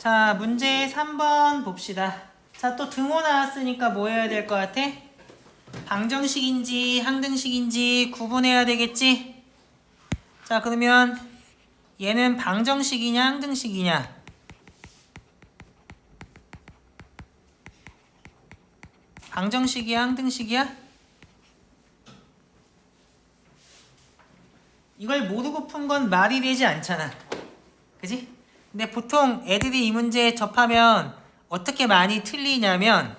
자, 문제 3번 봅시다. 자, 또 등호 나왔으니까 뭐 해야 될 것 같아? 방정식인지 항등식인지 구분해야 되겠지? 자, 그러면 얘는 방정식이냐 항등식이냐? 방정식이야 항등식이야? 이걸 모르고 푼 건 말이 되지 않잖아. 그지? 근데 보통 애들이 이 문제 접하면 어떻게 많이 틀리냐면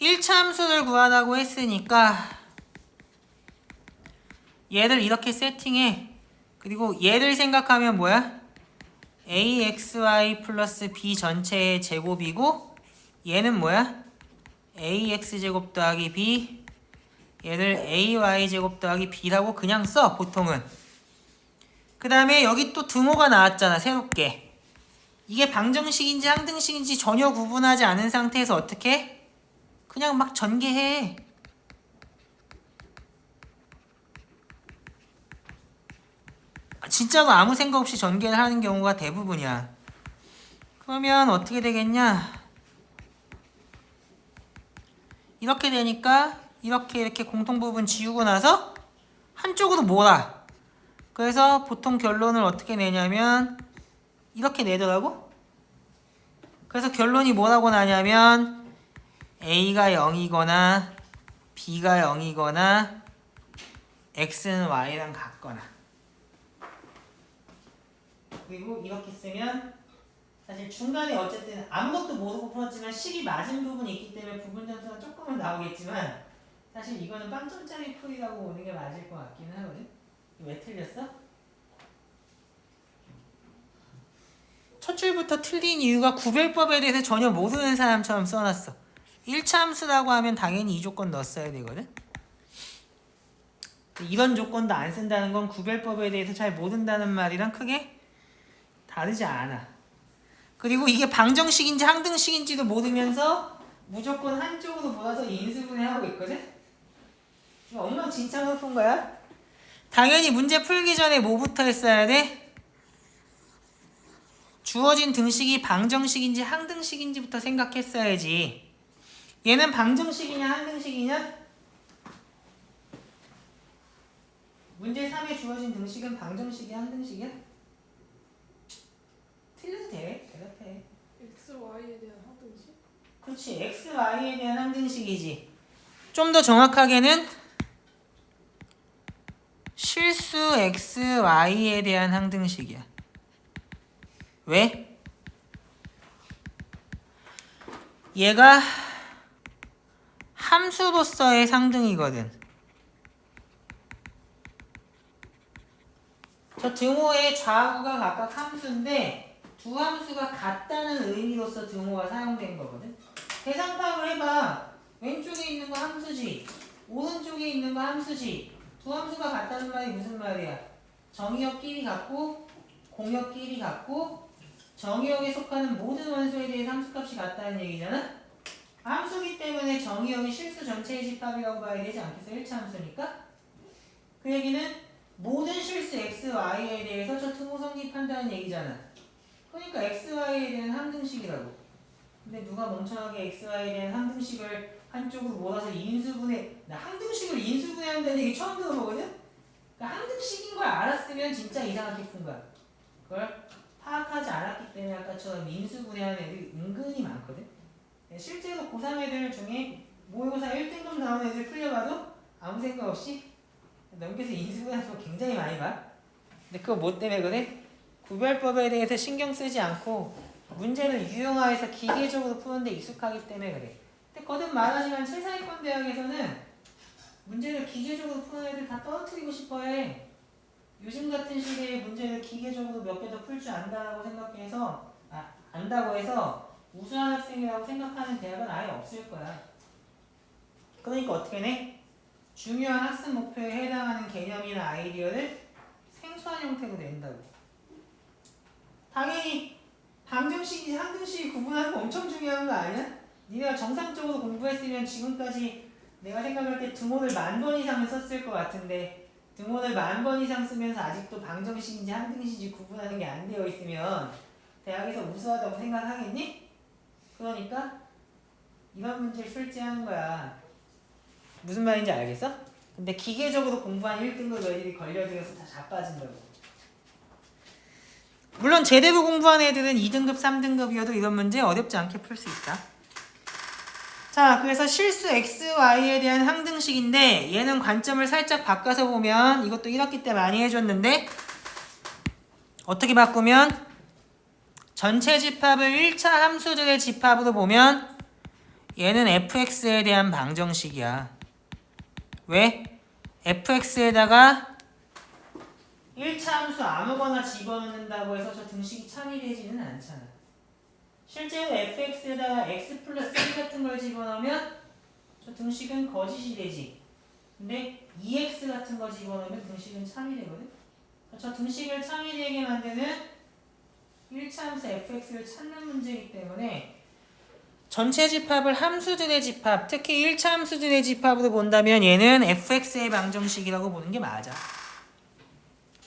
1차 함수를 구하라고 했으니까 얘를 이렇게 세팅해. 그리고 얘를 생각하면 뭐야? axy 플러스 b 전체의 제곱이고 얘는 뭐야? ax제곱 더하기 b 얘를 ay제곱 더하기 b라고 그냥 써 보통은. 그 다음에 여기 또 등호가 나왔잖아 새롭게. 이게 방정식인지 항등식인지 전혀 구분하지 않은 상태에서 어떻게 해? 그냥 막 전개해. 진짜로 아무 생각 없이 전개를 하는 경우가 대부분이야. 그러면 어떻게 되겠냐? 이렇게 되니까 이렇게 공통부분 지우고 나서 한쪽으로 몰아. 그래서 보통 결론을 어떻게 내냐면 이렇게 내더라고. 그래서 결론이 뭐라고 나냐면 A가 0이거나 B가 0이거나 X는 Y랑 같거나. 그리고 이렇게 쓰면 사실 중간에 어쨌든 아무것도 모르고 풀었지만 식이 맞은 부분이 있기 때문에 부분 점수가 조금은 나오겠지만 사실 이거는 빵점짜리 풀이라고 오는 게 맞을 것 같기는 하거든. 왜 틀렸어? 첫 줄부터 틀린 이유가 구별법에 대해서 전혀 모르는 사람처럼 써놨어. 1차 함수라고 하면 당연히 이 조건 넣었어야 되거든. 이런 조건도 안 쓴다는 건 구별법에 대해서 잘 모른다는 말이랑 크게 다르지 않아. 그리고 이게 방정식인지 항등식인지도 모르면서 무조건 한쪽으로 몰아서 인수분해하고 있거든. 이거 엉망진창으로 푼 거야. 당연히 문제 풀기 전에 뭐부터 했어야 돼? 주어진 등식이 방정식인지 항등식인지부터 생각했어야지. 얘는 방정식이냐 항등식이냐? 문제 3에 주어진 등식은 방정식이야 항등식이야? 틀려도 돼. 대답해. x, y에 대한 항등식? 그렇지. x, y에 대한 항등식이지. 좀 더 정확하게는 실수 x, y에 대한 항등식이야. 왜? 얘가 함수로서의 상등이거든. 저 등호의 좌우가 각각 함수인데 두 함수가 같다는 의미로서 등호가 사용된 거거든. 계산 파악을 해봐. 왼쪽에 있는 거 함수지, 오른쪽에 있는 거 함수지. 두 함수가 같다는 말이 무슨 말이야? 정의역끼리 같고 공역끼리 같고 정의역에 속하는 모든 원소에 대해서 함수값이 같다는 얘기잖아? 함수기 때문에 정의역이 실수 전체의 집합이라고 봐야 되지 않겠어? 1차 함수니까? 그 얘기는 모든 실수 x, y에 대해서 저 등호 성립한다는 얘기잖아. 그러니까 x, y에 대한 항등식이라고. 근데 누가 멍청하게 x, y에 대한 항등식을 한쪽으로 몰아서 인수분해, 나 항등식을 인수분해한다는 얘기 처음 들어보거든? 그러니까 항등식인 걸 알았으면 진짜 이상하게 푼 거야. 그걸 파악하지 않았기 때문에 아까처럼 인수분해하는 애들이 은근히 많거든. 실제로 고3 애들 중에 모의고사 1등급 나온 애들 풀려봐도 아무 생각 없이 넘겨서 인수분해하는 거 굉장히 많이 봐. 근데 그거 뭐 때문에 그래? 구별법에 대해서 신경 쓰지 않고 문제를 유형화해서 기계적으로 푸는 데 익숙하기 때문에 그래. 근데 거듭 말하지만 최상위권 대학에서는 문제를 기계적으로 푸는 애들 다 떨어뜨리고 싶어해. 요즘 같은 시대에 문제를 기계적으로 몇 개 더 풀 줄 안다고 생각해서 안다고 해서 우수한 학생이라고 생각하는 대학은 아예 없을 거야. 그러니까 어떻게 내? 중요한 학습 목표에 해당하는 개념이나 아이디어를 생소한 형태로 낸다고. 당연히 방정식이 항등식이 구분하는 거 엄청 중요한 거 아니야? 니네가 정상적으로 공부했으면 지금까지 내가 생각할 때 등호를 10,000번 이상은 썼을 것 같은데 등호를 10,000번 이상 쓰면서 아직도 방정식인지 항등식인지 구분하는 게 안 되어 있으면 대학에서 우수하다고 생각하겠니? 그러니까 이런 문제를 출제하는 거야. 무슨 말인지 알겠어? 근데 기계적으로 공부한 1등급 너희들이 걸려들어서 다 자빠진다고. 물론 제대로 공부한 애들은 2등급, 3등급이어도 이런 문제 어렵지 않게 풀 수 있다. 자, 그래서 실수 x, y에 대한 항등식인데 얘는 관점을 살짝 바꿔서 보면 이것도 1학기 때 많이 해줬는데 어떻게 바꾸면 전체 집합을 1차 함수들의 집합으로 보면 얘는 fx에 대한 방정식이야. 왜? fx에다가 1차 함수 아무거나 집어넣는다고 해서 저 등식이 참이되지는 않잖아. 실제로 fx에다가 x 플러스 1 같은 걸 집어넣으면 저 등식은 거짓이 되지. 근데 2x 같은 거 집어넣으면 등식은 참이 되거든. 저 등식을 참이 되게 만드는 1차 함수 fx를 찾는 문제이기 때문에 전체 집합을 함수들의 집합, 특히 1차 함수들의 집합으로 본다면 얘는 fx의 방정식이라고 보는 게 맞아.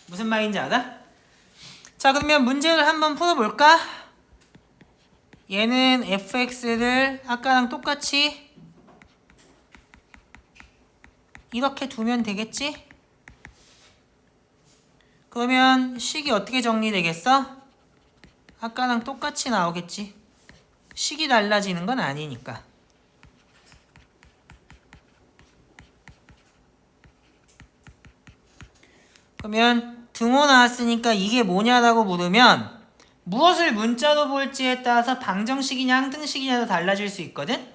무슨 말인지 알아? 자, 그러면 문제를 한번 풀어볼까? 얘는 fx를 아까랑 똑같이 이렇게 두면 되겠지? 그러면 식이 어떻게 정리되겠어? 아까랑 똑같이 나오겠지? 식이 달라지는 건 아니니까. 그러면 등호 나왔으니까 이게 뭐냐라고 물으면 무엇을 문자로 볼지에 따라서 방정식이냐 항등식이냐도 달라질 수 있거든.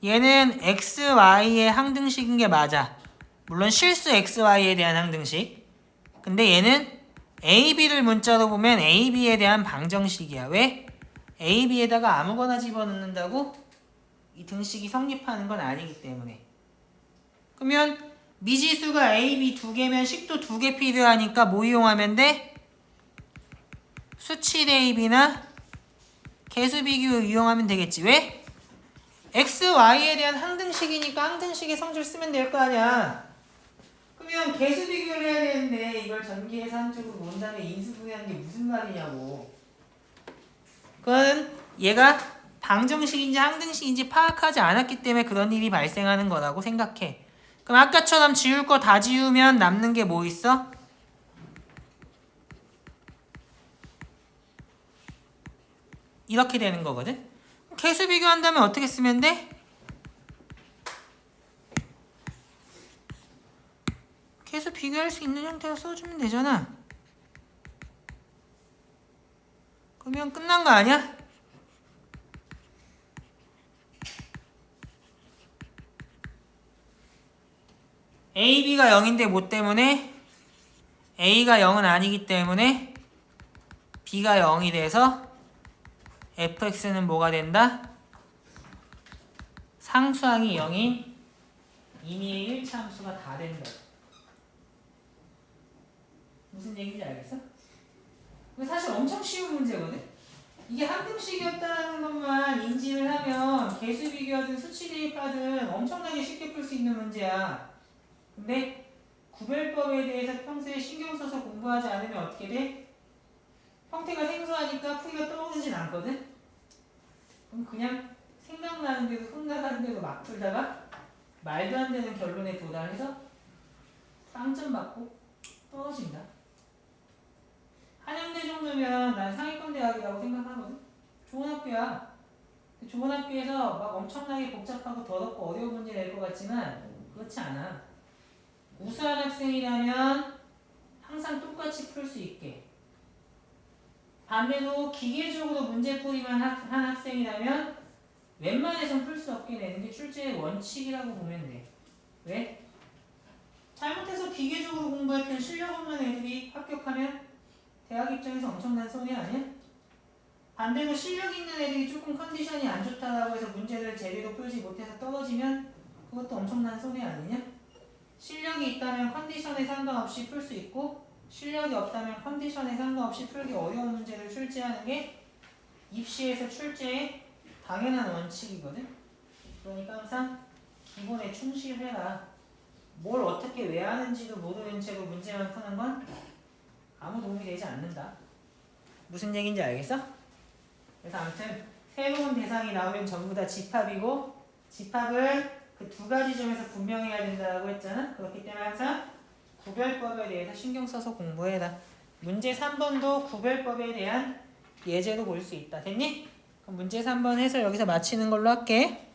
얘는 x, y의 항등식인 게 맞아. 물론 실수 x, y에 대한 항등식. 근데 얘는 a, b를 문자로 보면 a, b에 대한 방정식이야. 왜? a, b에다가 아무거나 집어넣는다고 이 등식이 성립하는 건 아니기 때문에. 그러면 미지수가 a, b 두 개면 식도 두 개 필요하니까 뭐 이용하면 돼? 수치 대입이나 개수 비교 이용하면 되겠지. 왜? x, y에 대한 항등식이니까 항등식의 성질 쓰면 될 거 아니야. 그러면 개수 비교를 해야 되는데 이걸 전기에서 한쪽으로 온 다음에 인수분해하는 게 무슨 말이냐고. 그건 얘가 방정식인지 항등식인지 파악하지 않았기 때문에 그런 일이 발생하는 거라고 생각해. 그럼 아까처럼 지울 거 다 지우면 남는 게 뭐 있어? 이렇게 되는 거거든. 개수 비교한다면 어떻게 쓰면 돼? 개수 비교할 수 있는 형태로 써주면 되잖아. 그러면 끝난 거 아니야? A, B가 0인데 뭐 때문에? A가 0은 아니기 때문에 B가 0이 돼서 fx는 뭐가 된다? 상수항이 0인 임의의 1차 함수가 다 된다. 무슨 얘기인지 알겠어? 사실 엄청 쉬운 문제거든? 이게 항등식이었다는 것만 인지를 하면 개수 비교하든 수치 대입하든 엄청나게 쉽게 풀 수 있는 문제야. 근데 구별법에 대해서 평소에 신경 써서 공부하지 않으면 어떻게 돼? 형태가 생소하니까 풀이가 떠오르진 않거든? 그럼 그냥 생각나는 대로 손 나가는 대로 막 풀다가 말도 안 되는 결론에 도달해서 빵점 맞고 떨어진다. 한양대 정도면 난 상위권 대학이라고 생각하거든? 좋은 학교야. 좋은 학교에서 막 엄청나게 복잡하고 더럽고 어려운 문제 낼 것 같지만 그렇지 않아. 우수한 학생이라면 항상 똑같이 풀 수 있게. 반대로 기계적으로 문제풀이만 한 학생이라면 웬만해선 풀 수 없게 내는 게 출제의 원칙이라고 보면 돼. 왜? 잘못해서 기계적으로 공부했던 실력 없는 애들이 합격하면 대학 입장에서 엄청난 손해 아니야? 반대로 실력 있는 애들이 조금 컨디션이 안 좋다고 해서 문제를 제대로 풀지 못해서 떨어지면 그것도 엄청난 손해 아니냐? 실력이 있다면 컨디션에 상관없이 풀 수 있고 실력이 없다면 컨디션에 상관없이 풀기 어려운 문제를 출제하는 게 입시에서 출제의 당연한 원칙이거든. 그러니까 항상 기본에 충실해라. 뭘 어떻게 왜 하는지도 모르는 채로 문제만 푸는 건 아무 도움이 되지 않는다. 무슨 얘기인지 알겠어? 그래서 아무튼 새로운 대상이 나오면 전부 다 집합이고 집합을 그 두 가지 점에서 분명해야 된다고 했잖아. 그렇기 때문에 항상 구별법에 대해서 신경 써서 공부해라. 문제 3번도 구별법에 대한 예제로 볼 수 있다. 됐니? 그럼 문제 3번 해서 여기서 마치는 걸로 할게.